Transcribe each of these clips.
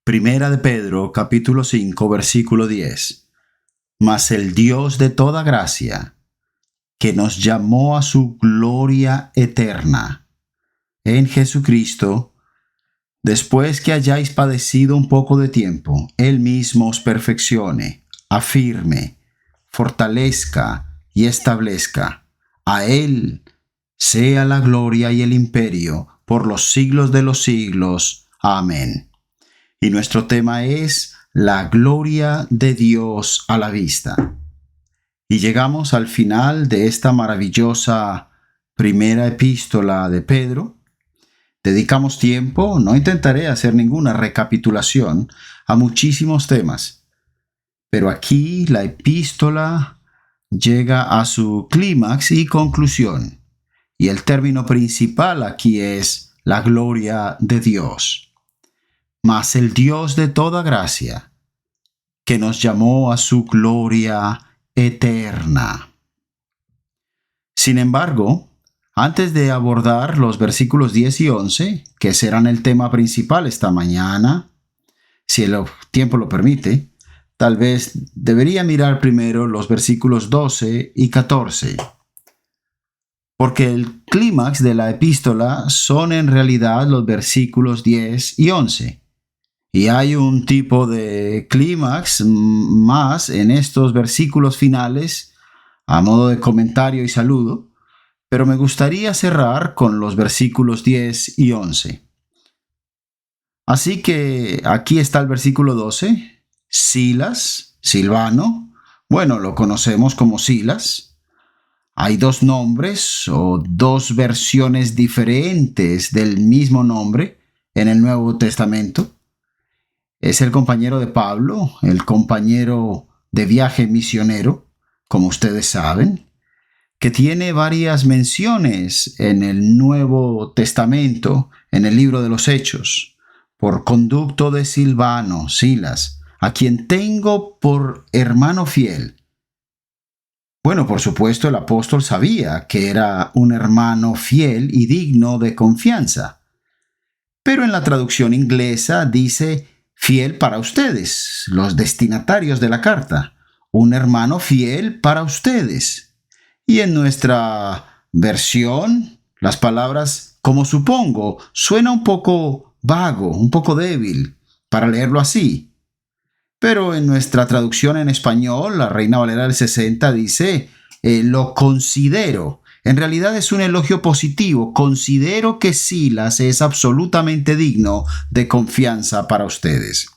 Primera de Pedro, capítulo 5, versículo 10. Mas el Dios de toda gracia, que nos llamó a su gloria eterna en Jesucristo, después que hayáis padecido un poco de tiempo, Él mismo os perfeccione, afirme, fortalezca y establezca. A Él sea la gloria y el imperio por los siglos de los siglos. Amén. Y nuestro tema es la gloria de Dios a la vista. Y llegamos al final de esta maravillosa primera epístola de Pedro. Dedicamos tiempo, no intentaré hacer ninguna recapitulación, a muchísimos temas. Pero aquí la epístola llega a su clímax y conclusión. Y el término principal aquí es la gloria de Dios. Mas el Dios de toda gracia, que nos llamó a su gloria eterna. Sin embargo, antes de abordar los versículos 10 y 11, que serán el tema principal esta mañana, si el tiempo lo permite, tal vez debería mirar primero los versículos 12 y 14. Porque el clímax de la epístola son en realidad los versículos 10 y 11. Y hay un tipo de clímax más en estos versículos finales, a modo de comentario y saludo, pero me gustaría cerrar con los versículos 10 y 11. Así que aquí está el versículo 12, Silas, Silvano, bueno, lo conocemos como Silas. Hay dos nombres o dos versiones diferentes del mismo nombre en el Nuevo Testamento. Es el compañero de Pablo, el compañero de viaje misionero, como ustedes saben, que tiene varias menciones en el Nuevo Testamento, en el libro de los Hechos, por conducto de Silvano, Silas, a quien tengo por hermano fiel. Bueno, por supuesto, el apóstol sabía que era un hermano fiel y digno de confianza. Pero en la traducción inglesa dice fiel para ustedes, los destinatarios de la carta, un hermano fiel para ustedes. Y en nuestra versión, las palabras como supongo suena un poco vago, un poco débil para leerlo así. Pero en nuestra traducción en español, la Reina Valera del 60 dice, lo considero. En realidad es un elogio positivo. Considero que Silas es absolutamente digno de confianza para ustedes.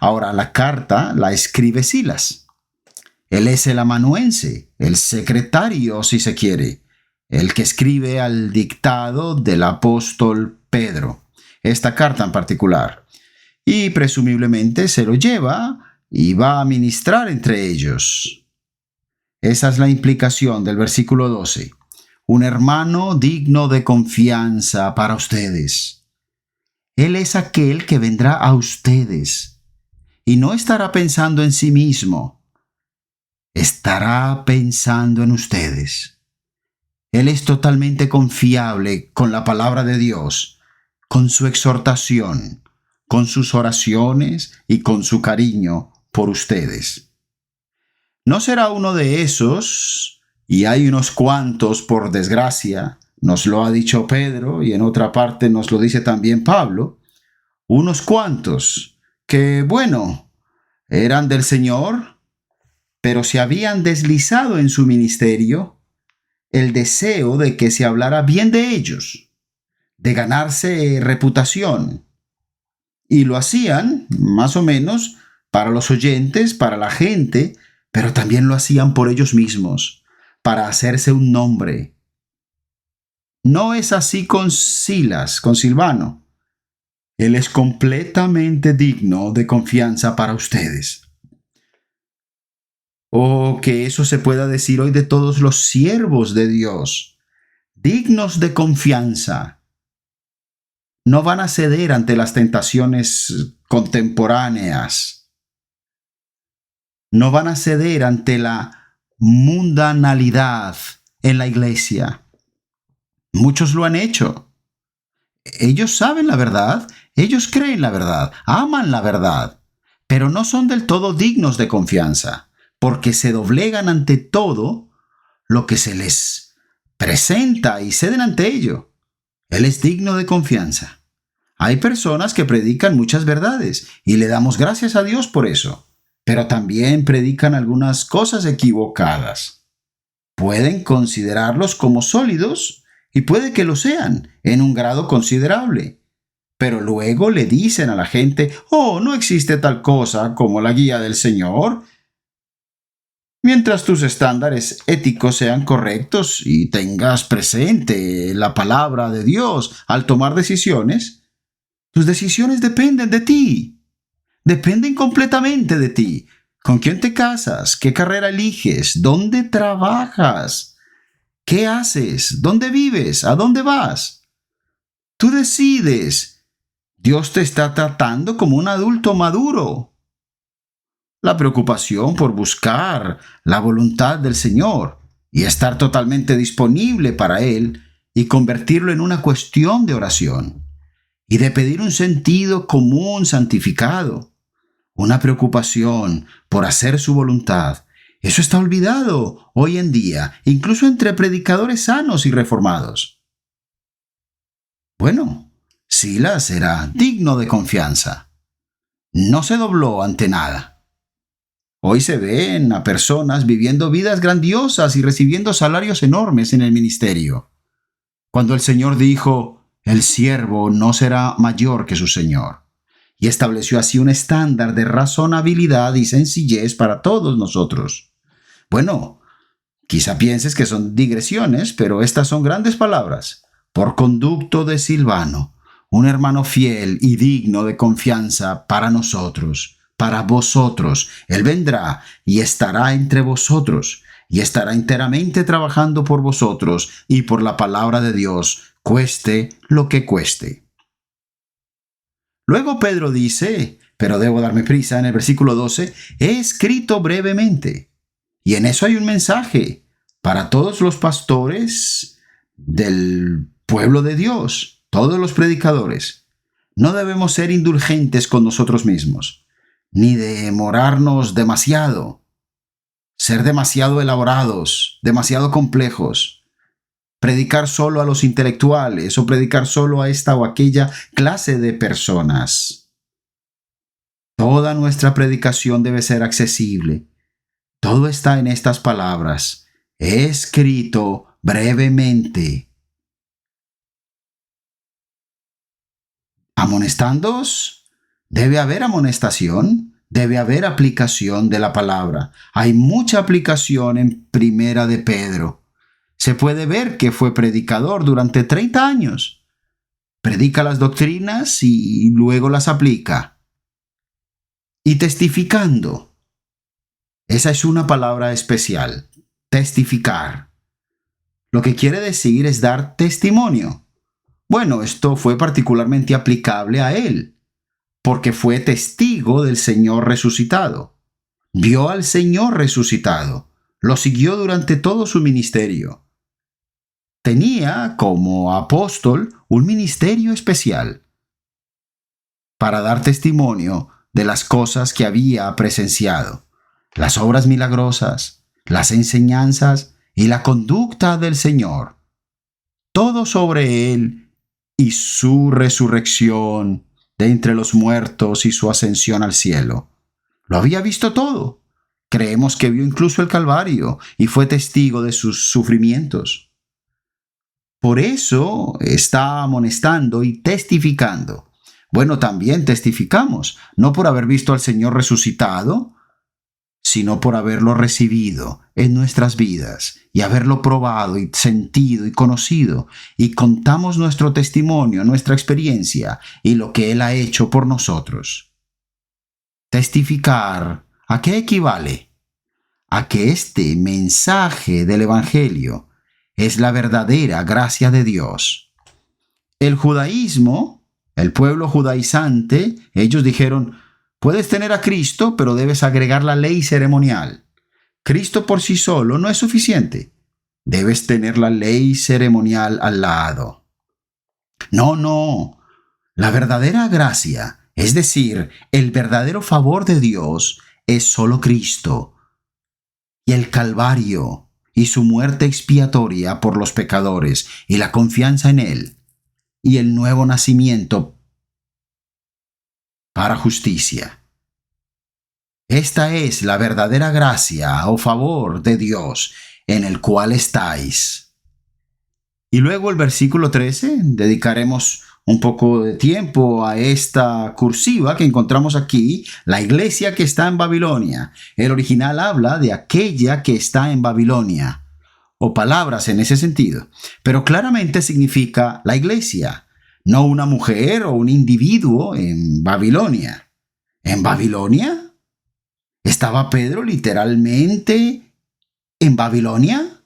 Ahora, la carta la escribe Silas. Él es el amanuense, el secretario, si se quiere, el que escribe al dictado del apóstol Pedro, esta carta en particular. Y presumiblemente se lo lleva y va a ministrar entre ellos. Esa es la implicación del versículo 12. Un hermano digno de confianza para ustedes. Él es aquel que vendrá a ustedes y no estará pensando en sí mismo. Estará pensando en ustedes. Él es totalmente confiable con la palabra de Dios, con su exhortación, con sus oraciones y con su cariño por ustedes. No será uno de esos, y hay unos cuantos, por desgracia, nos lo ha dicho Pedro y en otra parte nos lo dice también Pablo, unos cuantos que, bueno, eran del Señor, pero se habían deslizado en su ministerio el deseo de que se hablara bien de ellos, de ganarse reputación. Y lo hacían, más o menos, para los oyentes, para la gente, pero también lo hacían por ellos mismos, para hacerse un nombre. No es así con Silas, con Silvano. Él es completamente digno de confianza para ustedes. O que eso se pueda decir hoy de todos los siervos de Dios, dignos de confianza. No van a ceder ante las tentaciones contemporáneas. No van a ceder ante la mundanalidad en la iglesia. Muchos lo han hecho. Ellos saben la verdad, Ellos creen la verdad, aman la verdad, pero no son del todo dignos de confianza, porque se doblegan ante todo lo que se les presenta y ceden ante ello. Él es digno de confianza. Hay personas que predican muchas verdades y le damos gracias a Dios por eso, pero también predican algunas cosas equivocadas. Pueden considerarlos como sólidos y puede que lo sean en un grado considerable, pero luego le dicen a la gente, oh, no existe tal cosa como la guía del Señor. Mientras tus estándares éticos sean correctos y tengas presente la palabra de Dios al tomar decisiones, tus decisiones dependen de ti. Dependen completamente de ti. ¿Con quién te casas? ¿Qué carrera eliges? ¿Dónde trabajas? ¿Qué haces? ¿Dónde vives? ¿A dónde vas? Tú decides. Dios te está tratando como un adulto maduro. La preocupación por buscar la voluntad del Señor y estar totalmente disponible para Él y convertirlo en una cuestión de oración y de pedir un sentido común santificado, una preocupación por hacer su voluntad. Eso está olvidado hoy en día, incluso entre predicadores sanos y reformados. Bueno, Silas era digno de confianza. No se dobló ante nada. Hoy se ven a personas viviendo vidas grandiosas y recibiendo salarios enormes en el ministerio. Cuando el Señor dijo, el siervo no será mayor que su Señor, y estableció así un estándar de razonabilidad y sencillez para todos nosotros. Bueno, quizá pienses que son digresiones, pero estas son grandes palabras. Por conducto de Silvano, un hermano fiel y digno de confianza para nosotros, para vosotros. Él vendrá y estará entre vosotros, y estará enteramente trabajando por vosotros y por la palabra de Dios, cueste lo que cueste. Luego Pedro dice, pero debo darme prisa, en el versículo 12, he escrito brevemente. Y en eso hay un mensaje para todos los pastores del pueblo de Dios, todos los predicadores. No debemos ser indulgentes con nosotros mismos, ni demorarnos demasiado, ser demasiado elaborados, demasiado complejos, predicar solo a los intelectuales o predicar solo a esta o aquella clase de personas. Toda nuestra predicación debe ser accesible. Todo está en estas palabras. He escrito brevemente. Amonestándoos, debe haber amonestación, debe haber aplicación de la palabra. Hay mucha aplicación en Primera de Pedro. Se puede ver que fue predicador durante 30 años. Predica las doctrinas y luego las aplica. Y testificando. Esa es una palabra especial, testificar. Lo que quiere decir es dar testimonio. Bueno, esto fue particularmente aplicable a él, porque fue testigo del Señor resucitado. Vio al Señor resucitado. Lo siguió durante todo su ministerio. Tenía, como apóstol, un ministerio especial para dar testimonio de las cosas que había presenciado, las obras milagrosas, las enseñanzas y la conducta del Señor. Todo sobre él y su resurrección de entre los muertos y su ascensión al cielo. Lo había visto todo. Creemos que vio incluso el Calvario y fue testigo de sus sufrimientos. Por eso está amonestando y testificando. Bueno, también testificamos, no por haber visto al Señor resucitado, sino por haberlo recibido en nuestras vidas y haberlo probado y sentido y conocido, y contamos nuestro testimonio, nuestra experiencia y lo que Él ha hecho por nosotros. Testificar, ¿a qué equivale? A que este mensaje del Evangelio es la verdadera gracia de Dios. El judaísmo, el pueblo judaizante, ellos dijeron, puedes tener a Cristo, pero debes agregar la ley ceremonial. Cristo por sí solo no es suficiente. Debes tener la ley ceremonial al lado. No. La verdadera gracia, es decir, el verdadero favor de Dios, es solo Cristo y el Calvario y su muerte expiatoria por los pecadores y la confianza en Él y el nuevo nacimiento para justicia. Esta es la verdadera gracia o favor de Dios en el cual estáis. Y luego el versículo 13, dedicaremos un poco de tiempo a esta cursiva que encontramos aquí, la iglesia que está en Babilonia. El original habla de aquella que está en Babilonia, o palabras en ese sentido, pero claramente significa la iglesia, no una mujer o un individuo en Babilonia. ¿En Babilonia? ¿Estaba Pedro literalmente en Babilonia?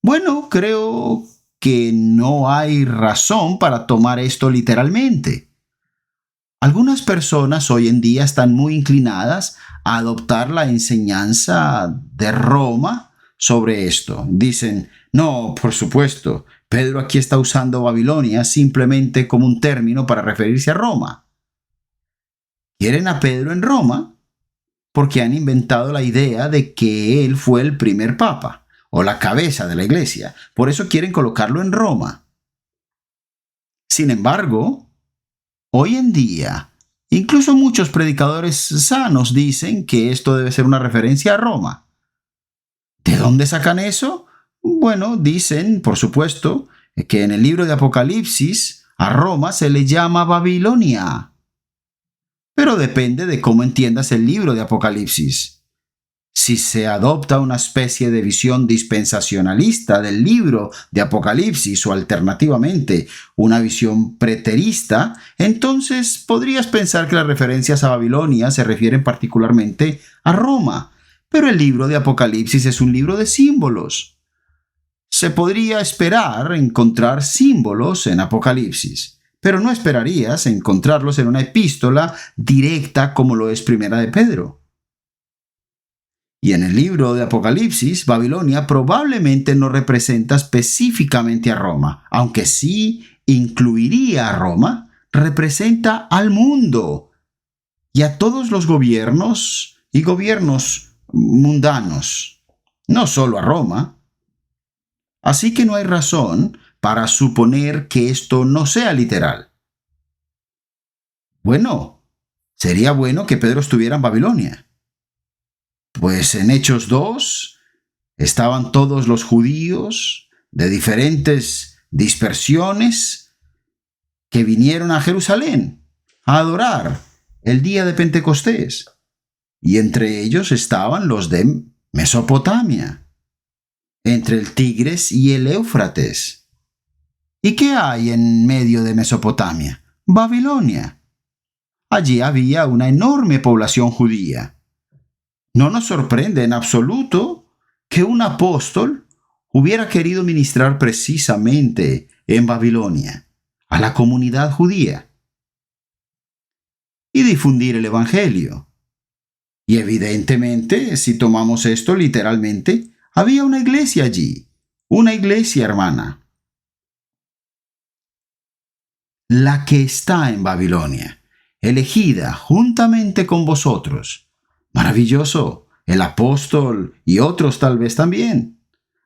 Bueno, creo que no hay razón para tomar esto literalmente. Algunas personas hoy en día están muy inclinadas a adoptar la enseñanza de Roma sobre esto. Dicen, no, por supuesto, Pedro aquí está usando Babilonia simplemente como un término para referirse a Roma. ¿Quieren a Pedro en Roma? Porque han inventado la idea de que él fue el primer papa o la cabeza de la iglesia. Por eso quieren colocarlo en Roma. Sin embargo, hoy en día, incluso muchos predicadores sanos dicen que esto debe ser una referencia a Roma. ¿De dónde sacan eso? Bueno, dicen, por supuesto, que en el libro de Apocalipsis a Roma se le llama Babilonia. Pero depende de cómo entiendas el libro de Apocalipsis. Si se adopta una especie de visión dispensacionalista del libro de Apocalipsis o alternativamente una visión preterista, entonces podrías pensar que las referencias a Babilonia se refieren particularmente a Roma. Pero el libro de Apocalipsis es un libro de símbolos. Se podría esperar encontrar símbolos en Apocalipsis, pero no esperarías encontrarlos en una epístola directa como lo es Primera de Pedro. Y en el libro de Apocalipsis, Babilonia probablemente no representa específicamente a Roma, aunque sí incluiría a Roma, representa al mundo y a todos los gobiernos y gobiernos mundanos, no solo a Roma. Así que no hay razón para suponer que esto no sea literal. Bueno, sería bueno que Pedro estuviera en Babilonia. Pues en Hechos 2 estaban todos los judíos de diferentes dispersiones que vinieron a Jerusalén a adorar el día de Pentecostés. Y entre ellos estaban los de Mesopotamia, entre el Tigris y el Éufrates. ¿Y qué hay en medio de Mesopotamia? Babilonia. Allí había una enorme población judía. No nos sorprende en absoluto que un apóstol hubiera querido ministrar precisamente en Babilonia a la comunidad judía y difundir el Evangelio. Y evidentemente, si tomamos esto literalmente, había una iglesia allí, una iglesia hermana, la que está en Babilonia, elegida juntamente con vosotros. Maravilloso, el apóstol y otros tal vez también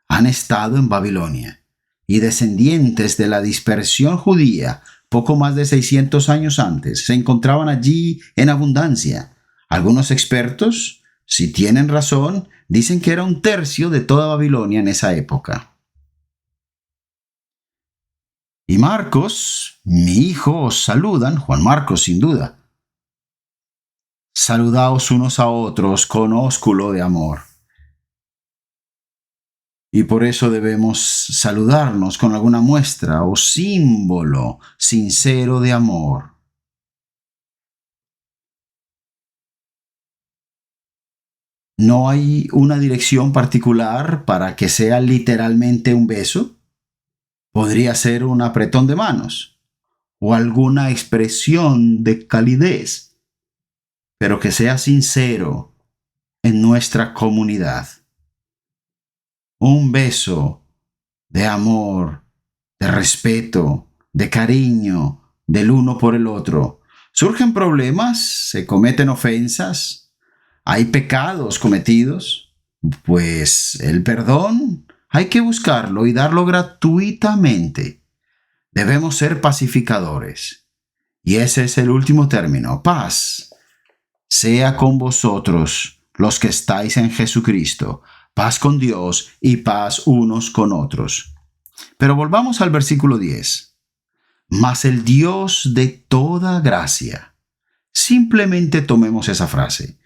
han estado en Babilonia, y descendientes de la dispersión judía, poco más de 600 años antes, se encontraban allí en abundancia. Algunos expertos, si tienen razón, dicen que era 1/3 de toda Babilonia en esa época. Y Marcos, mi hijo, os saludan, Juan Marcos sin duda. Saludaos unos a otros con ósculo de amor. Y por eso debemos saludarnos con alguna muestra o símbolo sincero de amor. ¿No hay una dirección particular para que sea literalmente un beso? Podría ser un apretón de manos o alguna expresión de calidez, pero que sea sincero en nuestra comunidad. Un beso de amor, de respeto, de cariño, del uno por el otro. Surgen problemas, se cometen ofensas, hay pecados cometidos. Pues el perdón hay que buscarlo y darlo gratuitamente. Debemos ser pacificadores. Y ese es el último término, paz. Sea con vosotros los que estáis en Jesucristo, paz con Dios y paz unos con otros. Pero volvamos al versículo 10. Mas el Dios de toda gracia. Simplemente tomemos esa frase.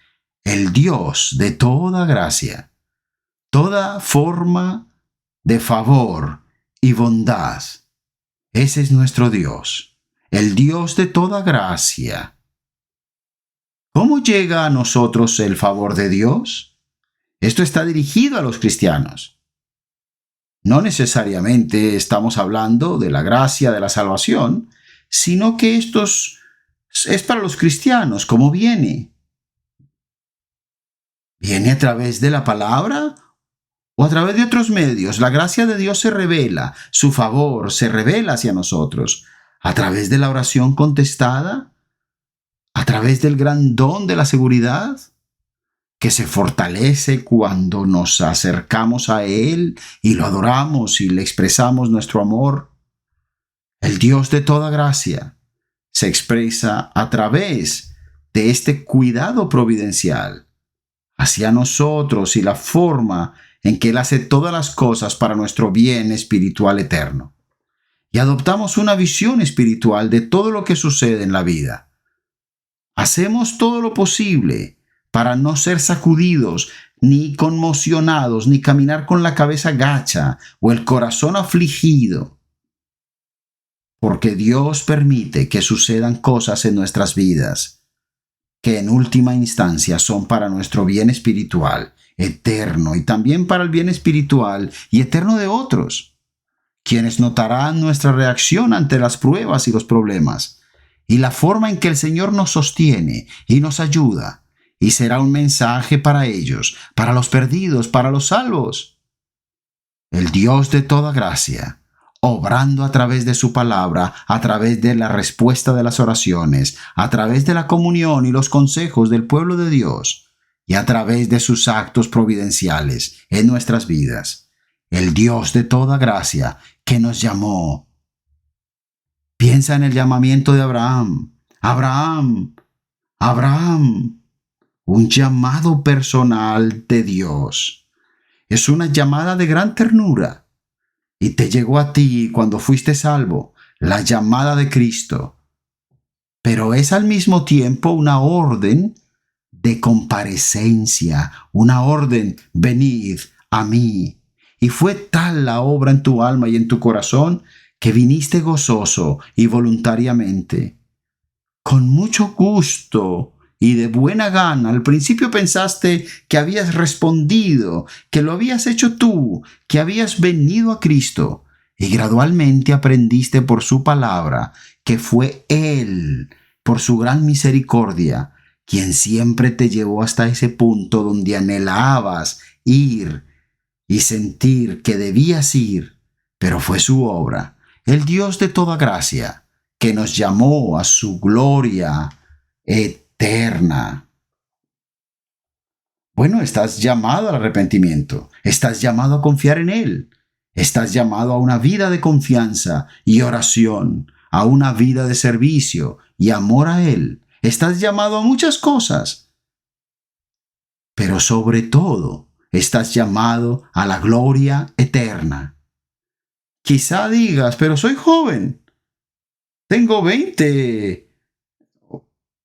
El Dios de toda gracia. Toda forma de favor y bondad. Ese es nuestro Dios. El Dios de toda gracia. ¿Cómo llega a nosotros el favor de Dios? Esto está dirigido a los cristianos. No necesariamente estamos hablando de la gracia de la salvación, sino que esto es para los cristianos. ¿Cómo viene? ¿Viene a través de la palabra o a través de otros medios? La gracia de Dios se revela, su favor se revela hacia nosotros a través de la oración contestada, a través del gran don de la seguridad, que se fortalece cuando nos acercamos a Él y lo adoramos y le expresamos nuestro amor. El Dios de toda gracia se expresa a través de este cuidado providencial hacia nosotros y la forma en que Él hace todas las cosas para nuestro bien espiritual eterno. Y adoptamos una visión espiritual de todo lo que sucede en la vida. Hacemos todo lo posible para no ser sacudidos, ni conmocionados, ni caminar con la cabeza gacha o el corazón afligido. Porque Dios permite que sucedan cosas en nuestras vidas que en última instancia son para nuestro bien espiritual, eterno, y también para el bien espiritual y eterno de otros, quienes notarán nuestra reacción ante las pruebas y los problemas, y la forma en que el Señor nos sostiene y nos ayuda. Y será un mensaje para ellos, para los perdidos, para los salvos. El Dios de toda gracia, obrando a través de su palabra, a través de la respuesta de las oraciones, a través de la comunión y los consejos del pueblo de Dios, y a través de sus actos providenciales en nuestras vidas. El Dios de toda gracia que nos llamó. Piensa en el llamamiento de Abraham. Abraham, Abraham. Un llamado personal de Dios. Es una llamada de gran ternura. Y te llegó a ti cuando fuiste salvo, la llamada de Cristo. Pero es al mismo tiempo una orden de comparecencia, una orden, venid a mí. Y fue tal la obra en tu alma y en tu corazón que viniste gozoso y voluntariamente. Con mucho gusto y de buena gana. Al principio pensaste que habías respondido, que lo habías hecho tú, que habías venido a Cristo. Y gradualmente aprendiste por su palabra que fue Él, por su gran misericordia, quien siempre te llevó hasta ese punto donde anhelabas ir y sentir que debías ir, pero fue su obra, el Dios de toda gracia, que nos llamó a su gloria eterna. Bueno, estás llamado al arrepentimiento, estás llamado a confiar en Él, estás llamado a una vida de confianza y oración, a una vida de servicio y amor a Él. Estás llamado a muchas cosas, pero sobre todo estás llamado a la gloria eterna. Quizá digas, pero soy joven, tengo 20,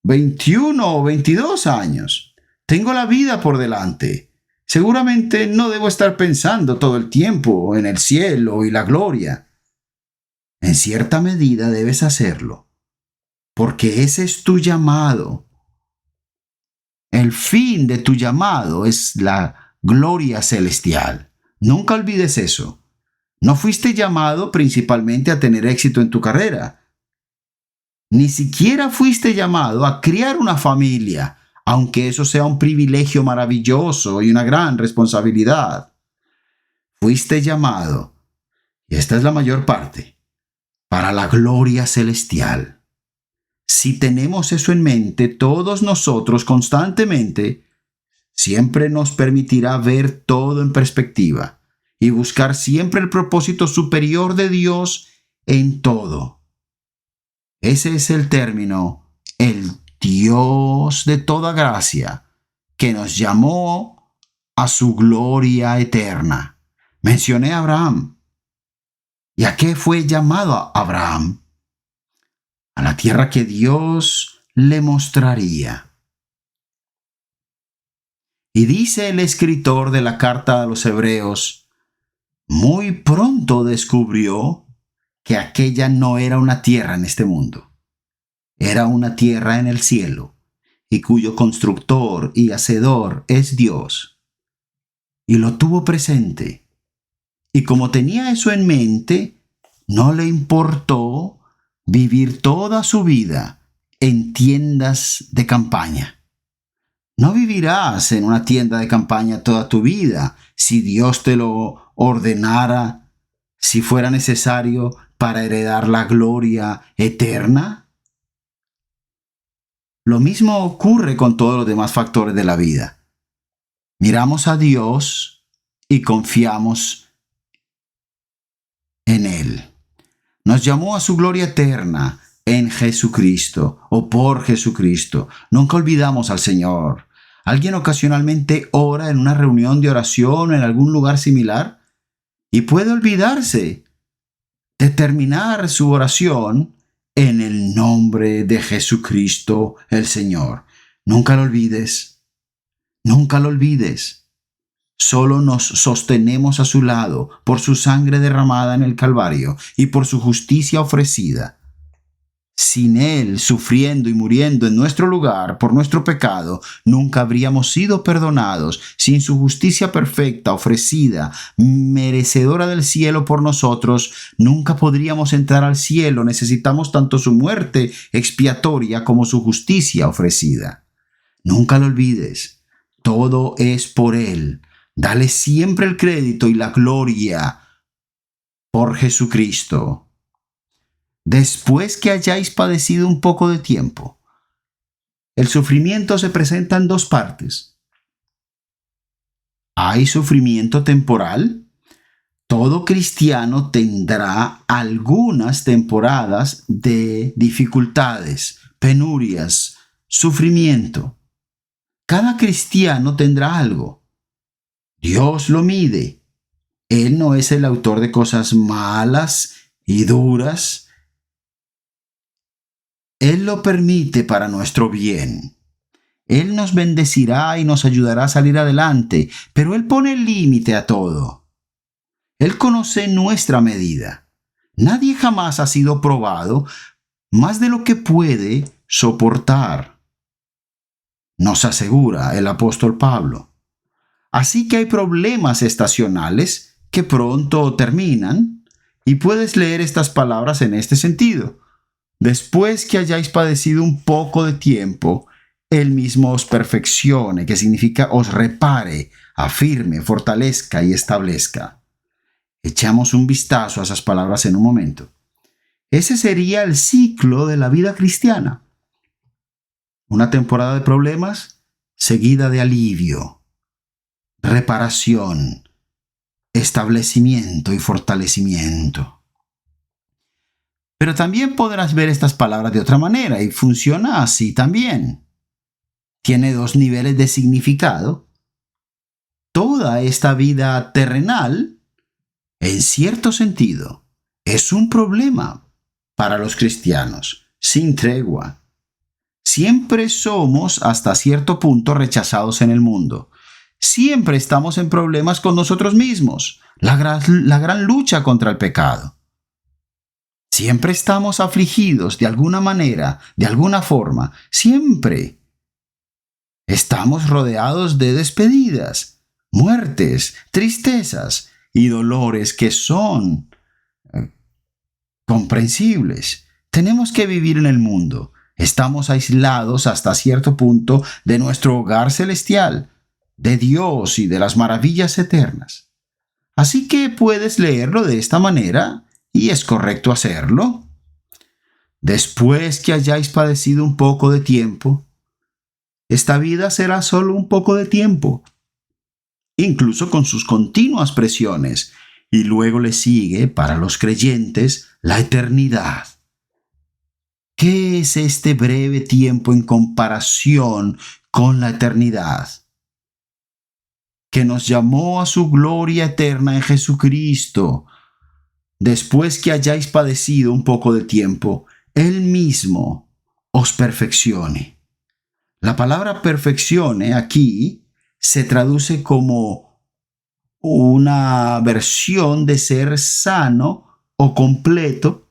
21 o 22 años. Tengo la vida por delante. Seguramente no debo estar pensando todo el tiempo en el cielo y la gloria. En cierta medida debes hacerlo, porque ese es tu llamado. El fin de tu llamado es la gloria celestial. Nunca olvides eso. No fuiste llamado principalmente a tener éxito en tu carrera. Ni siquiera fuiste llamado a criar una familia, aunque eso sea un privilegio maravilloso y una gran responsabilidad. Fuiste llamado, y esta es la mayor parte, para la gloria celestial. Si tenemos eso en mente, todos nosotros constantemente, siempre nos permitirá ver todo en perspectiva y buscar siempre el propósito superior de Dios en todo. Ese es el término, el Dios de toda gracia, que nos llamó a su gloria eterna. Mencioné a Abraham. ¿Y a qué fue llamado Abraham? A la tierra que Dios le mostraría. Y dice el escritor de la carta a los Hebreos, muy pronto descubrió que aquella no era una tierra en este mundo. Era una tierra en el cielo, y cuyo constructor y hacedor es Dios. Y lo tuvo presente. Y como tenía eso en mente, no le importó vivir toda su vida en tiendas de campaña. No vivirás en una tienda de campaña toda tu vida si Dios te lo ordenara, si fuera necesario para heredar la gloria eterna. Lo mismo ocurre con todos los demás factores de la vida. Miramos a Dios y confiamos en Él. Nos llamó a su gloria eterna en Jesucristo o por Jesucristo. Nunca olvidamos al Señor. ¿Alguien ocasionalmente ora en una reunión de oración o en algún lugar similar? Y puede olvidarse de terminar su oración en el nombre de Jesucristo el Señor. Nunca lo olvides. Nunca lo olvides. Solo nos sostenemos a su lado por su sangre derramada en el Calvario y por su justicia ofrecida. Sin Él sufriendo y muriendo en nuestro lugar por nuestro pecado, nunca habríamos sido perdonados. Sin su justicia perfecta ofrecida, merecedora del cielo por nosotros, nunca podríamos entrar al cielo. Necesitamos tanto su muerte expiatoria como su justicia ofrecida. Nunca lo olvides. Todo es por Él. Dale siempre el crédito y la gloria por Jesucristo. Después que hayáis padecido un poco de tiempo, el sufrimiento se presenta en dos partes. Hay sufrimiento temporal. Todo cristiano tendrá algunas temporadas de dificultades, penurias, sufrimiento. Cada cristiano tendrá algo. Dios lo mide. Él no es el autor de cosas malas y duras. Él lo permite para nuestro bien. Él nos bendecirá y nos ayudará a salir adelante, pero Él pone el límite a todo. Él conoce nuestra medida. Nadie jamás ha sido probado más de lo que puede soportar, nos asegura el apóstol Pablo. Así que hay problemas estacionales que pronto terminan, y puedes leer estas palabras en este sentido. Después que hayáis padecido un poco de tiempo, Él mismo os perfeccione, que significa os repare, afirme, fortalezca y establezca. Echamos un vistazo a esas palabras en un momento. Ese sería el ciclo de la vida cristiana. Una temporada de problemas seguida de alivio, reparación, establecimiento y fortalecimiento. Pero también podrás ver estas palabras de otra manera y funciona así también. Tiene dos niveles de significado. Toda esta vida terrenal, en cierto sentido, es un problema para los cristianos, sin tregua. Siempre somos hasta cierto punto rechazados en el mundo. Siempre estamos en problemas con nosotros mismos, la gran lucha contra el pecado. Siempre estamos afligidos de alguna manera, de alguna forma, siempre. Estamos rodeados de despedidas, muertes, tristezas y dolores que son comprensibles. Tenemos que vivir en el mundo. Estamos aislados hasta cierto punto de nuestro hogar celestial, de Dios y de las maravillas eternas. Así que puedes leerlo de esta manera y es correcto hacerlo. después que hayáis padecido un poco de tiempo, esta vida será solo un poco de tiempo, incluso con sus continuas presiones, y luego le sigue, para los creyentes, la eternidad. ¿Qué es este breve tiempo en comparación con la eternidad? Que nos llamó a su gloria eterna en Jesucristo. Después que hayáis padecido un poco de tiempo, Él mismo os perfeccione. La palabra perfeccione aquí se traduce como una versión de ser sano o completo,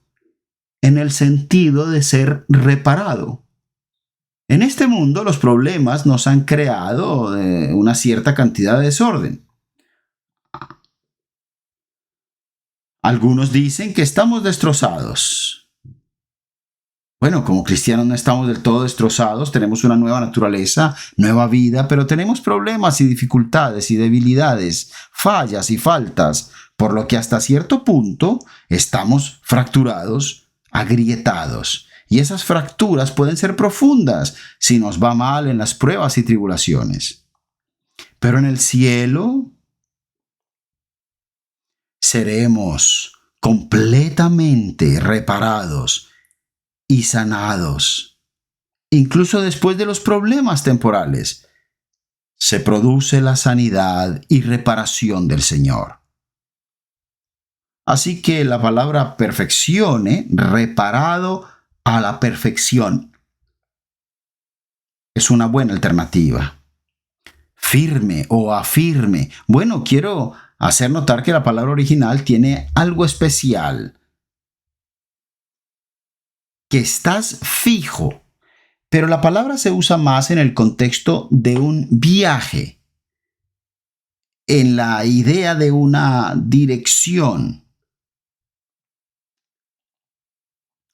en el sentido de ser reparado. En este mundo los problemas nos han creado una cierta cantidad de desorden. Algunos dicen que estamos destrozados. Bueno, como cristianos no estamos del todo destrozados, tenemos una nueva naturaleza, nueva vida, pero tenemos problemas y dificultades y debilidades, fallas y faltas, por lo que hasta cierto punto estamos fracturados, agrietados. Y esas fracturas pueden ser profundas si nos va mal en las pruebas y tribulaciones. Pero en el cielo seremos completamente reparados y sanados. Incluso después de los problemas temporales, se produce la sanidad y reparación del Señor. Así que la palabra perfeccione, reparado a la perfección, es una buena alternativa. Firme o afirme. Bueno, quiero hacer notar que la palabra original tiene algo especial. Que estás fijo. Pero la palabra se usa más en el contexto de un viaje, en la idea de una dirección.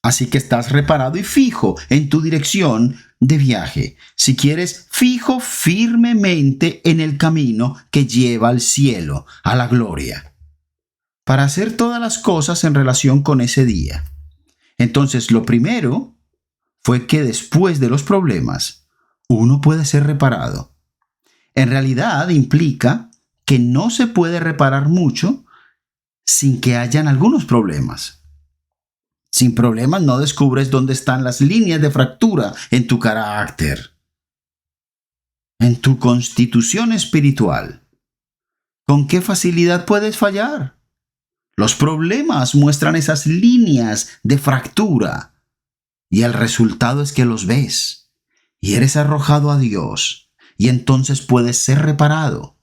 Así que estás reparado y fijo en tu dirección de viaje. Si quieres, fijo firmemente en el camino que lleva al cielo, a la gloria, para hacer todas las cosas en relación con ese día. Entonces, lo primero fue que después de los problemas, uno puede ser reparado. En realidad implica que no se puede reparar mucho sin que hayan algunos problemas. Sin problemas no descubres dónde están las líneas de fractura en tu carácter, en tu constitución espiritual. ¿Con qué facilidad puedes fallar? Los problemas muestran esas líneas de fractura y el resultado es que los ves y eres arrojado a Dios y entonces puedes ser reparado.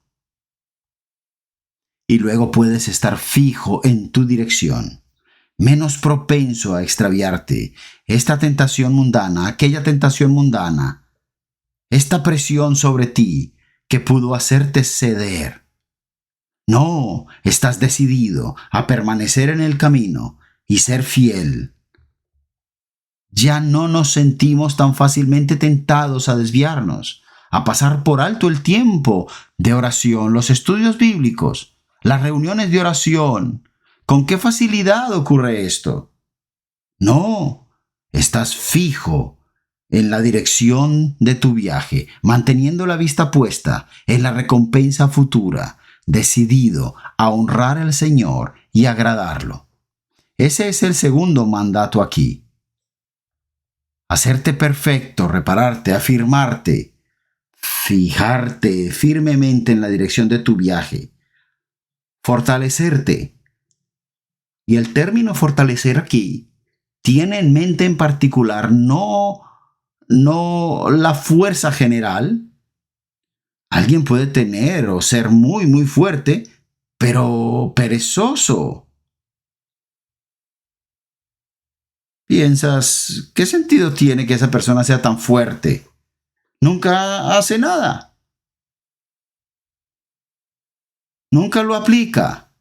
Y luego puedes estar fijo en tu dirección, menos propenso a extraviarte. Esta tentación mundana, aquella tentación mundana, esta presión sobre ti que pudo hacerte ceder. No, estás decidido a permanecer en el camino y ser fiel. Ya no nos sentimos tan fácilmente tentados a desviarnos, a pasar por alto el tiempo de oración, los estudios bíblicos, las reuniones de oración. ¿Con qué facilidad ocurre esto? No, estás fijo en la dirección de tu viaje, manteniendo la vista puesta en la recompensa futura, decidido a honrar al Señor y agradarlo. Ese es el segundo mandato aquí. Hacerte perfecto, repararte, afirmarte, fijarte firmemente en la dirección de tu viaje, fortalecerte. Y el término fortalecer aquí tiene en mente en particular no la fuerza general. Alguien puede tener o ser muy, muy fuerte, pero perezoso. Piensas, ¿qué sentido tiene que esa persona sea tan fuerte? Nunca hace nada. Nunca lo aplica.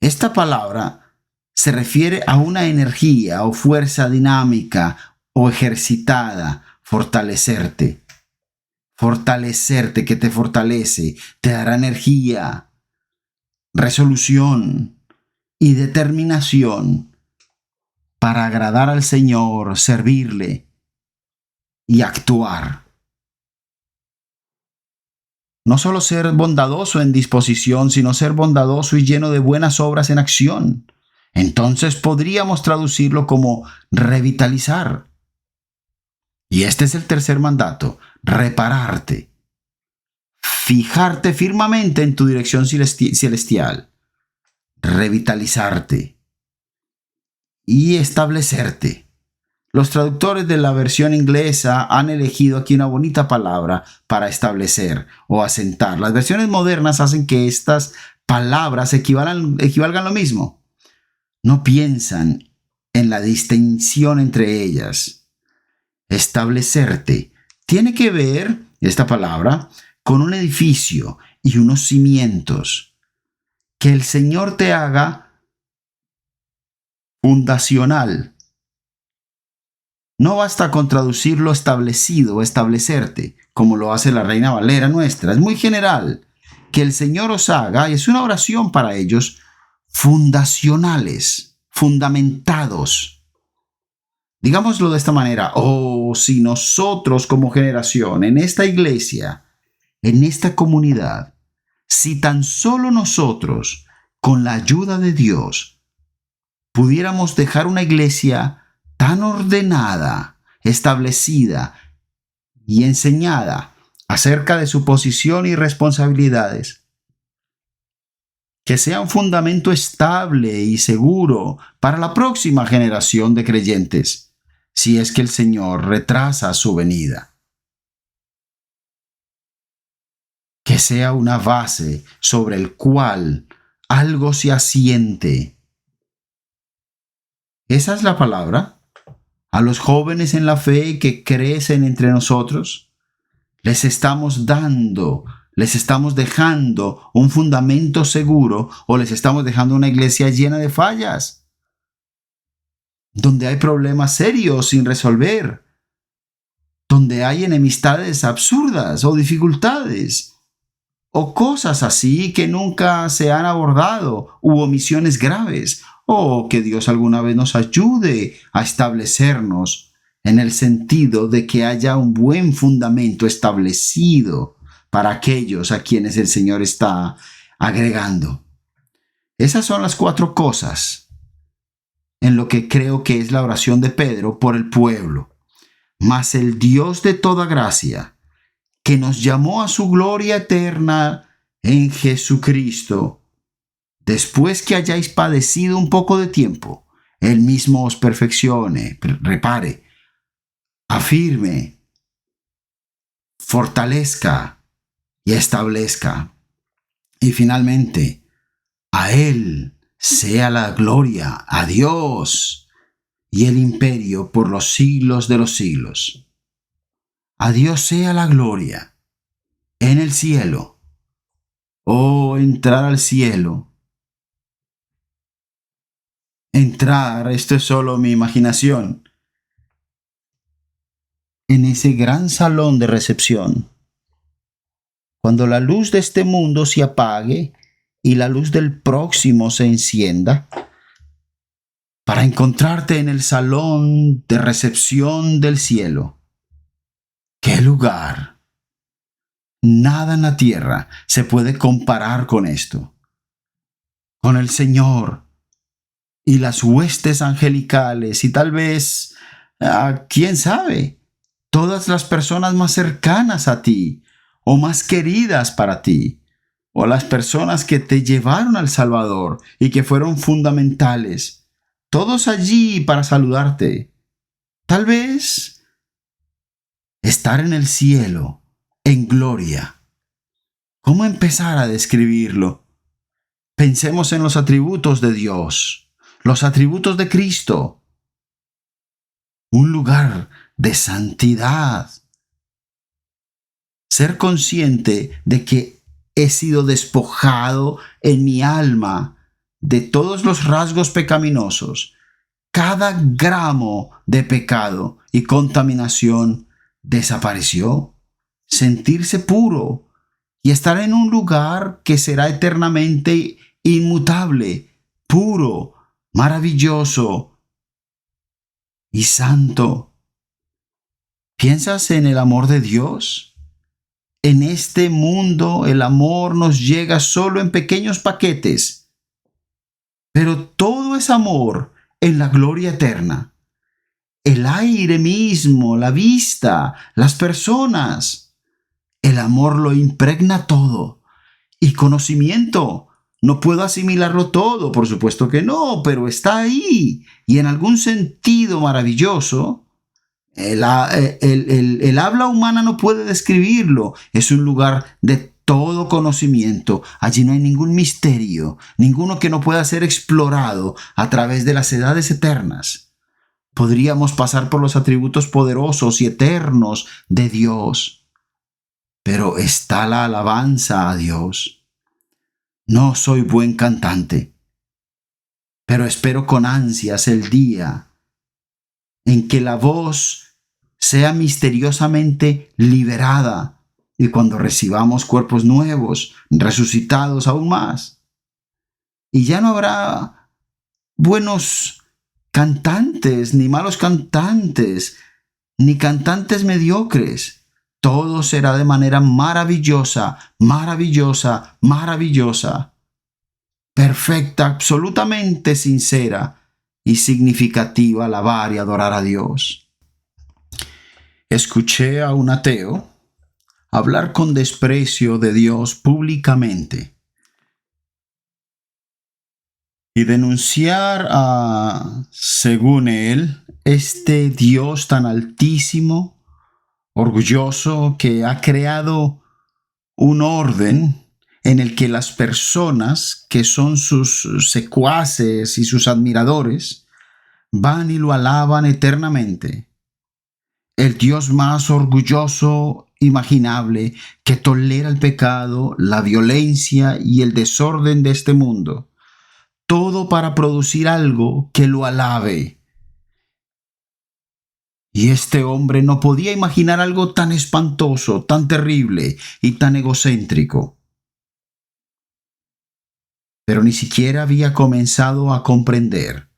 Esta palabra se refiere a una energía o fuerza dinámica o ejercitada, fortalecerte. Fortalecerte, que te fortalece, te dará energía, resolución y determinación para agradar al Señor, servirle y actuar. No solo ser bondadoso en disposición, sino ser bondadoso y lleno de buenas obras en acción. Entonces podríamos traducirlo como revitalizar. Y este es el tercer mandato: repararte. Fijarte firmemente en tu dirección celestial. Revitalizarte. Y establecerte. Los traductores de la versión inglesa han elegido aquí una bonita palabra para establecer o asentar. Las versiones modernas hacen que estas palabras equivalgan lo mismo. No piensan en la distinción entre ellas. Establecerte tiene que ver, esta palabra, con un edificio y unos cimientos. Que el Señor te haga fundacional. No basta con traducirlo establecido o establecerte, como lo hace la Reina Valera nuestra. Es muy general. Que el Señor os haga, y es una oración para ellos, fundacionales, fundamentados. Digámoslo de esta manera: si nosotros como generación, en esta iglesia, en esta comunidad, si tan solo nosotros, con la ayuda de Dios, pudiéramos dejar una iglesia tan ordenada, establecida y enseñada acerca de su posición y responsabilidades, que sea un fundamento estable y seguro para la próxima generación de creyentes, si es que el Señor retrasa su venida. Que sea una base sobre el cual algo se asiente. Esa es la palabra. A los jóvenes en la fe que crecen entre nosotros, les estamos dejando un fundamento seguro, o les estamos dejando una iglesia llena de fallas, donde hay problemas serios sin resolver, donde hay enemistades absurdas o dificultades, o cosas así que nunca se han abordado, u omisiones graves. Que Dios alguna vez nos ayude a establecernos en el sentido de que haya un buen fundamento establecido para aquellos a quienes el Señor está agregando. Esas son las 4 cosas en lo que creo que es la oración de Pedro por el pueblo. Mas el Dios de toda gracia, que nos llamó a su gloria eterna en Jesucristo, después que hayáis padecido un poco de tiempo, Él mismo os perfeccione, repare, afirme, fortalezca y establezca. Y finalmente, a Él sea la gloria, a Dios, y el imperio por los siglos de los siglos. A Dios sea la gloria en el cielo. Entrar al cielo. Esto es solo mi imaginación, en ese gran salón de recepción, cuando la luz de este mundo se apague y la luz del próximo se encienda, para encontrarte en el salón de recepción del cielo. ¡Qué lugar! Nada en la tierra se puede comparar con esto, con el Señor y las huestes angelicales, y tal vez, quién sabe, todas las personas más cercanas a ti o más queridas para ti, o las personas que te llevaron al Salvador y que fueron fundamentales, todos allí para saludarte. Tal vez estar en el cielo, en gloria. ¿Cómo empezar a describirlo? Pensemos en los atributos de Dios. Los atributos de Cristo. Un lugar de santidad. Ser consciente de que he sido despojado en mi alma de todos los rasgos pecaminosos. Cada gramo de pecado y contaminación desapareció. Sentirse puro y estar en un lugar que será eternamente inmutable, puro, maravilloso, y santo. ¿Piensas en el amor de Dios? En este mundo el amor nos llega solo en pequeños paquetes, pero todo es amor en la gloria eterna. El aire mismo, la vista, las personas. El amor lo impregna todo. Y conocimiento. No puedo asimilarlo todo, por supuesto que no, pero está ahí. Y en algún sentido maravilloso, el habla humana no puede describirlo. Es un lugar de todo conocimiento. Allí no hay ningún misterio, ninguno que no pueda ser explorado a través de las edades eternas. Podríamos pasar por los atributos poderosos y eternos de Dios, pero está la alabanza a Dios. No soy buen cantante, pero espero con ansias el día en que la voz sea misteriosamente liberada y cuando recibamos cuerpos nuevos, resucitados aún más. Y ya no habrá buenos cantantes, ni malos cantantes, ni cantantes mediocres. Todo será de manera maravillosa, maravillosa, maravillosa, perfecta, absolutamente sincera y significativa alabar y adorar a Dios. Escuché a un ateo hablar con desprecio de Dios públicamente y denunciar a, según él, este Dios tan altísimo, orgulloso, que ha creado un orden en el que las personas que son sus secuaces y sus admiradores van y lo alaban eternamente. El Dios más orgulloso imaginable, que tolera el pecado, la violencia y el desorden de este mundo. Todo para producir algo que lo alabe. Y este hombre no podía imaginar algo tan espantoso, tan terrible y tan egocéntrico. Pero ni siquiera había comenzado a comprender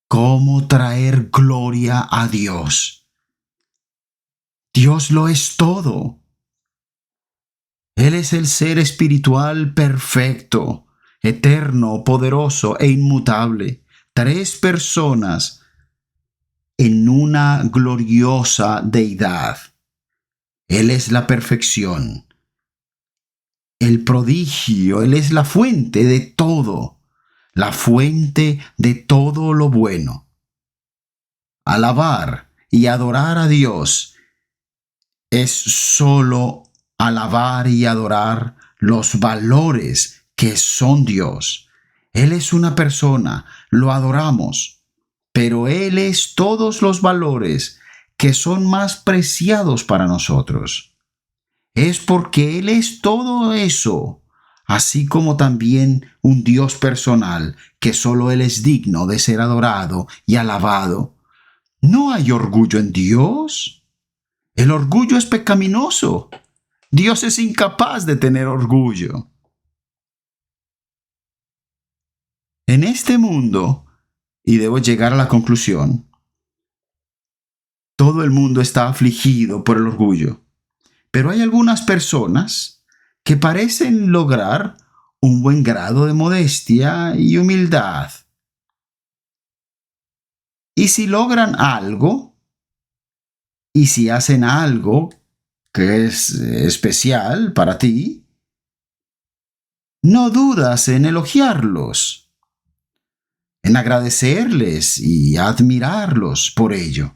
cómo traer gloria a Dios. Dios lo es todo. Él es el ser espiritual perfecto, eterno, poderoso e inmutable. Tres personas en una gloriosa deidad. Él es la perfección, el prodigio, Él es la fuente de todo, la fuente de todo lo bueno. Alabar y adorar a Dios es solo alabar y adorar los valores que son Dios. Él es una persona, lo adoramos, pero Él es todos los valores que son más preciados para nosotros. Es porque Él es todo eso, así como también un Dios personal, que solo Él es digno de ser adorado y alabado. ¿No hay orgullo en Dios? El orgullo es pecaminoso. Dios es incapaz de tener orgullo. En este mundo, y debo llegar a la conclusión, todo el mundo está afligido por el orgullo, pero hay algunas personas que parecen lograr un buen grado de modestia y humildad. Y si logran algo, y si hacen algo que es especial para ti, no dudas en elogiarlos, en agradecerles y admirarlos por ello,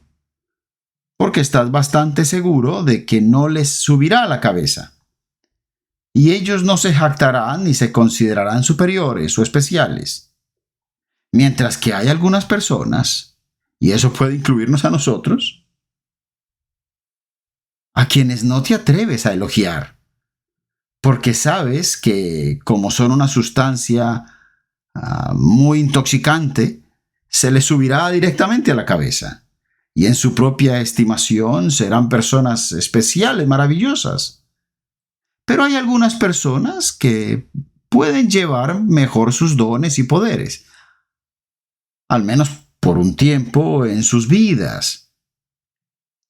porque estás bastante seguro de que no les subirá a la cabeza. Y ellos no se jactarán ni se considerarán superiores o especiales. Mientras que hay algunas personas, y eso puede incluirnos a nosotros, a quienes no te atreves a elogiar, porque sabes que como son una sustancia muy intoxicante, se les subirá directamente a la cabeza, y en su propia estimación serán personas especiales, maravillosas. Pero hay algunas personas que pueden llevar mejor sus dones y poderes, al menos por un tiempo en sus vidas.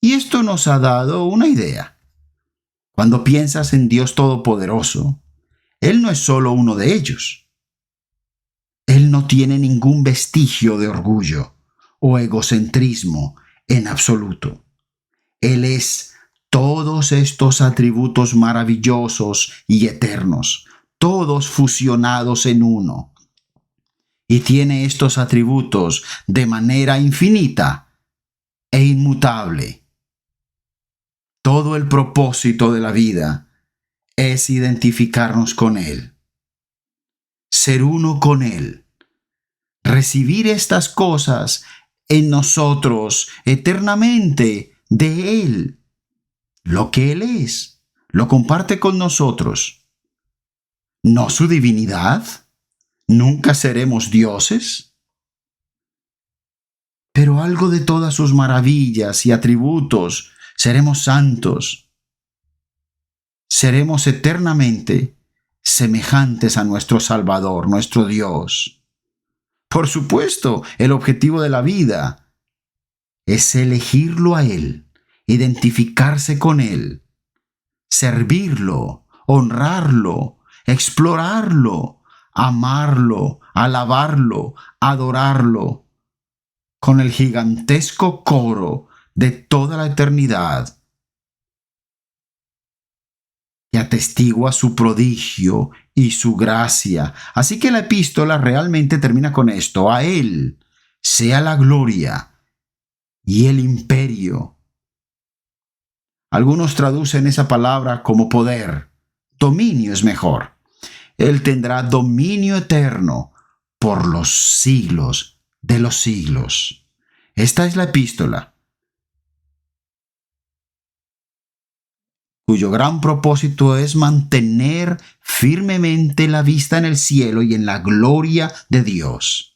Y esto nos ha dado una idea. Cuando piensas en Dios Todopoderoso, Él no es solo uno de ellos. Él no tiene ningún vestigio de orgullo o egocentrismo en absoluto. Él es todos estos atributos maravillosos y eternos, todos fusionados en uno. Y tiene estos atributos de manera infinita e inmutable. Todo el propósito de la vida es identificarnos con Él, ser uno con Él, recibir estas cosas en nosotros eternamente de Él. Lo que Él es, lo comparte con nosotros. ¿No su divinidad? ¿Nunca seremos dioses? Pero algo de todas sus maravillas y atributos, seremos santos. Seremos eternamente semejantes a nuestro Salvador, nuestro Dios. Por supuesto, el objetivo de la vida es elegirlo a Él, identificarse con Él, servirlo, honrarlo, explorarlo, amarlo, alabarlo, adorarlo, con el gigantesco coro de toda la eternidad que atestigua su prodigio y su gracia. Así que la epístola realmente termina con esto: a Él sea la gloria y el imperio. Algunos traducen esa palabra como poder. Dominio es mejor. Él tendrá dominio eterno por los siglos de los siglos. Esta es la epístola, cuyo gran propósito es mantener firmemente la vista en el cielo y en la gloria de Dios.